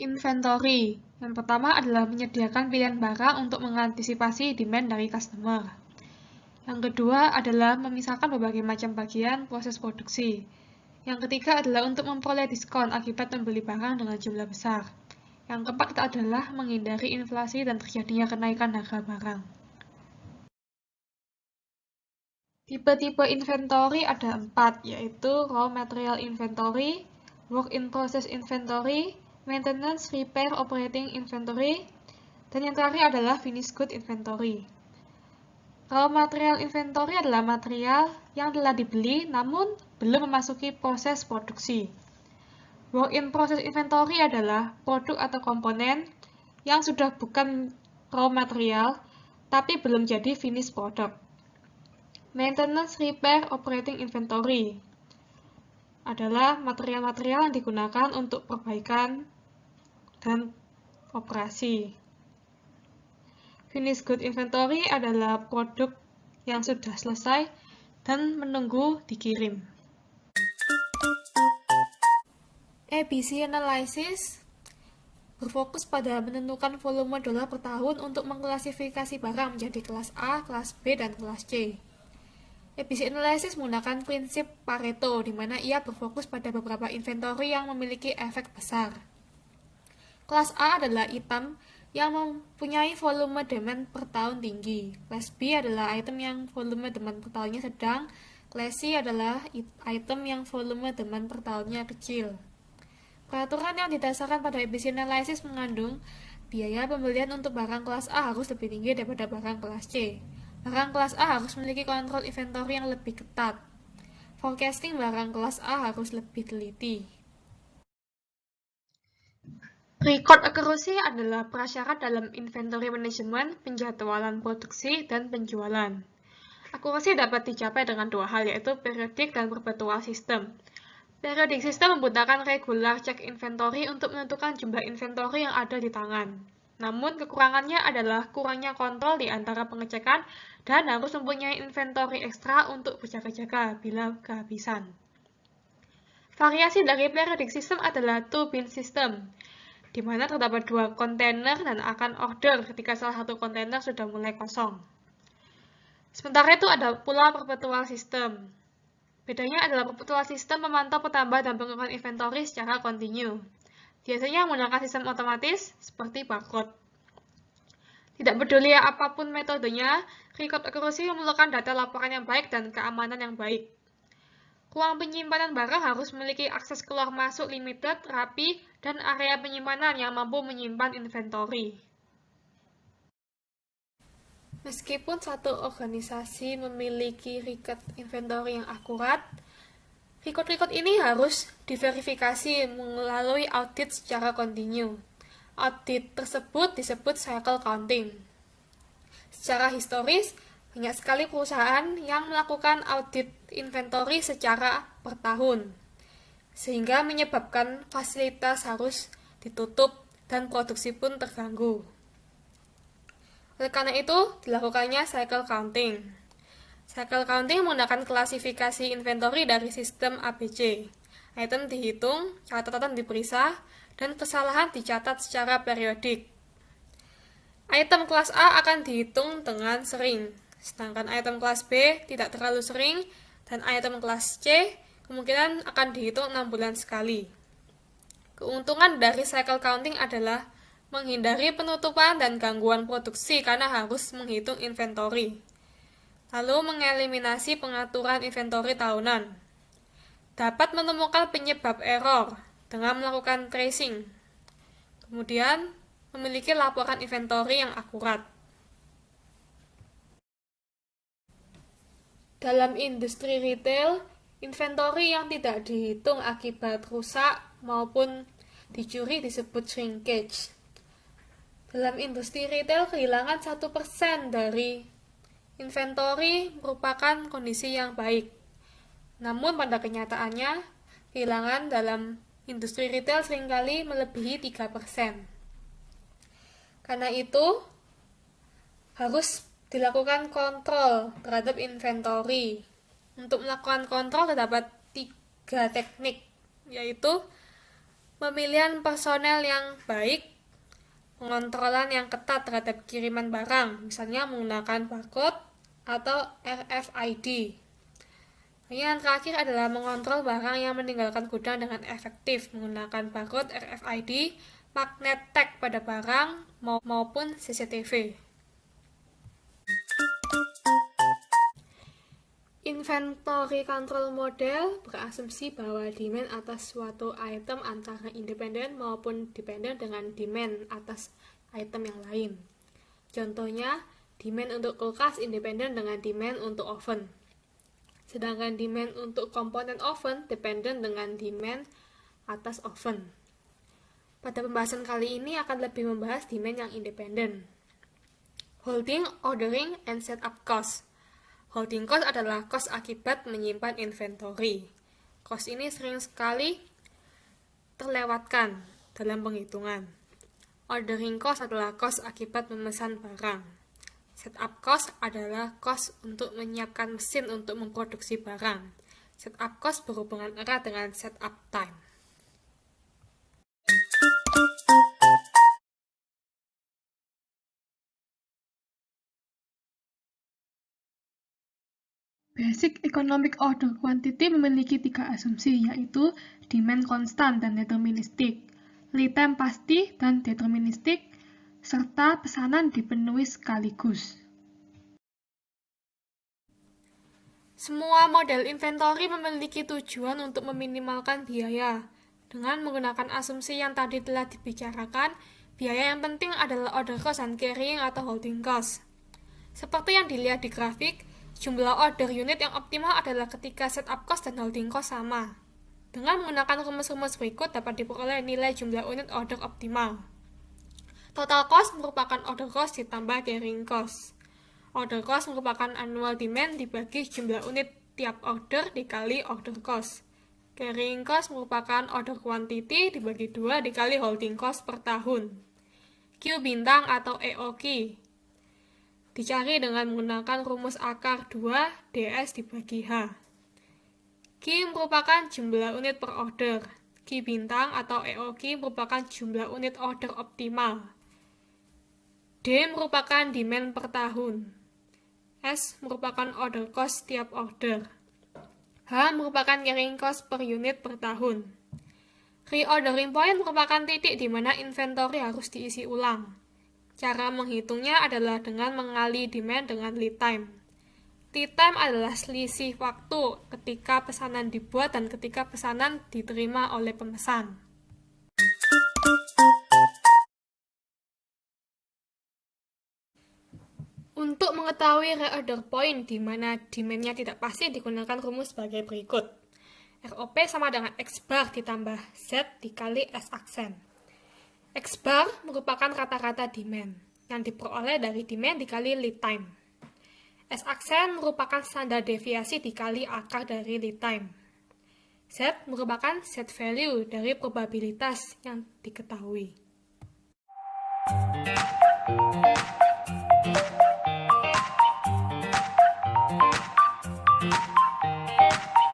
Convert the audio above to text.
Inventory. Yang pertama adalah menyediakan pilihan barang untuk mengantisipasi demand dari customer. Yang kedua adalah memisahkan berbagai macam bagian proses produksi. Yang ketiga adalah untuk memperoleh diskon akibat membeli barang dengan jumlah besar. Yang keempat adalah menghindari inflasi dan terjadinya kenaikan harga barang. Tipe-tipe inventory ada 4, yaitu raw material inventory, work in process inventory, maintenance, repair, operating inventory, dan yang terakhir adalah finished good inventory. Raw material inventory adalah material yang telah dibeli namun belum memasuki proses produksi. Work in process inventory adalah produk atau komponen yang sudah bukan raw material tapi belum jadi finished product. Maintenance, repair, operating inventory adalah material-material yang digunakan untuk perbaikan dan operasi. Finished good inventory adalah produk yang sudah selesai dan menunggu dikirim. ABC analysis berfokus pada menentukan volume dolar per tahun untuk mengklasifikasi barang menjadi kelas A, kelas B, dan kelas C. ABC analysis menggunakan prinsip Pareto, di mana ia berfokus pada beberapa inventory yang memiliki efek besar. Kelas A adalah item yang mempunyai volume demand per tahun tinggi. Kelas B adalah item yang volume demand per tahunnya sedang. Kelas C adalah item yang volume demand per tahunnya kecil. Peraturan yang didasarkan pada ABC analysis mengandung biaya pembelian untuk barang kelas A harus lebih tinggi daripada barang kelas C. Barang kelas A harus memiliki kontrol inventory yang lebih ketat. Forecasting barang kelas A harus lebih teliti. Record accuracy adalah prasyarat dalam inventory management, penjadwalan produksi, dan penjualan. Akurasi dapat dicapai dengan dua hal, yaitu periodic dan perpetual system. Periodic system membutuhkan regular check inventory untuk menentukan jumlah inventory yang ada di tangan. Namun, kekurangannya adalah kurangnya kontrol di antara pengecekan dan harus mempunyai inventory ekstra untuk berjaga-jaga bila kehabisan. Variasi dari periodic system adalah two-bin system, di mana terdapat dua kontainer dan akan order ketika salah satu kontainer sudah mulai kosong. Sementara itu ada pula perpetual system. Bedanya adalah perpetual system memantau pertambahan dan pengurangan inventory secara kontinu. Biasanya menggunakan sistem otomatis seperti barcode. Tidak peduli apapun metodenya, record accuracy memerlukan data laporan yang baik dan keamanan yang baik. Ruang penyimpanan barang harus memiliki akses keluar masuk limited, rapi, dan area penyimpanan yang mampu menyimpan inventory. Meskipun satu organisasi memiliki record inventory yang akurat, record-record ini harus diverifikasi melalui audit secara kontinu. Audit tersebut disebut cycle counting. Secara historis, banyak sekali perusahaan yang melakukan audit inventory secara per tahun, sehingga menyebabkan fasilitas harus ditutup dan produksi pun terganggu. Oleh karena itu, dilakukannya cycle counting. Cycle counting menggunakan klasifikasi inventory dari sistem ABC. Item dihitung, catatan diperiksa, dan kesalahan dicatat secara periodik. Item kelas A akan dihitung dengan sering, sedangkan item kelas B tidak terlalu sering, dan item kelas C kemungkinan akan dihitung 6 bulan sekali. Keuntungan dari cycle counting adalah menghindari penutupan dan gangguan produksi karena harus menghitung inventory. Lalu mengeliminasi pengaturan inventory tahunan. Dapat menemukan penyebab error dengan melakukan tracing. Kemudian, memiliki laporan inventory yang akurat. Dalam industri retail, inventory yang tidak dihitung akibat rusak maupun dicuri disebut shrinkage. Dalam industri retail, kehilangan 1% dari inventory merupakan kondisi yang baik. Namun pada kenyataannya, kehilangan dalam industri retail seringkali melebihi 3%. Karena itu, harus dilakukan kontrol terhadap inventory. Untuk melakukan kontrol terdapat 3 teknik, yaitu Pemilihan personel yang baik, pengontrolan yang ketat terhadap kiriman barang, misalnya menggunakan barcode atau RFID. Yang terakhir adalah mengontrol barang yang meninggalkan gudang dengan efektif menggunakan barcode RFID, magnet tag pada barang maupun CCTV. Inventory control model berasumsi bahwa demand atas suatu item antara independen maupun dependen dengan demand atas item yang lain. Contohnya, demand untuk kulkas independen dengan demand untuk oven. Sedangkan demand untuk komponen oven dependen dengan demand atas oven. Pada pembahasan kali ini akan lebih membahas demand yang independen. Holding, ordering, and setup cost. Holding cost adalah cost akibat menyimpan inventory. Cost ini sering sekali terlewatkan dalam penghitungan. Ordering cost adalah cost akibat memesan barang. Setup cost adalah cost untuk menyiapkan mesin untuk memproduksi barang. Setup cost berhubungan erat dengan setup time. Basic Economic Order Quantity memiliki 3 asumsi, yaitu demand konstan dan deterministik, lead time pasti dan deterministik, serta pesanan dipenuhi sekaligus. Semua model inventory memiliki tujuan untuk meminimalkan biaya. Dengan menggunakan asumsi yang tadi telah dibicarakan, biaya yang penting adalah order cost dan carrying atau holding cost. Seperti yang dilihat di grafik, jumlah order unit yang optimal adalah ketika setup cost dan holding cost sama. Dengan menggunakan rumus-rumus berikut dapat diperoleh nilai jumlah unit order optimal. Total cost merupakan order cost ditambah carrying cost. Order cost merupakan annual demand dibagi jumlah unit tiap order dikali order cost. Carrying cost merupakan order quantity dibagi 2 dikali holding cost per tahun. Q bintang atau EOQ dicari dengan menggunakan rumus akar 2 DS dibagi H. Q merupakan jumlah unit per order. Q bintang atau EOQ merupakan jumlah unit order optimal. D merupakan demand per tahun. S merupakan order cost tiap order. H merupakan carrying cost per unit per tahun. Reordering point merupakan titik di mana inventory harus diisi ulang. Cara menghitungnya adalah dengan mengali demand dengan lead time. Lead time adalah selisih waktu ketika pesanan dibuat dan ketika pesanan diterima oleh pemesan. Untuk mengetahui reorder point di mana demand-nya tidak pasti digunakan rumus sebagai berikut. ROP sama dengan X bar ditambah Z dikali S aksen. X bar merupakan rata-rata demand yang diperoleh dari demand dikali lead time. S aksen merupakan standar deviasi dikali akar dari lead time. Z merupakan set value dari probabilitas yang diketahui.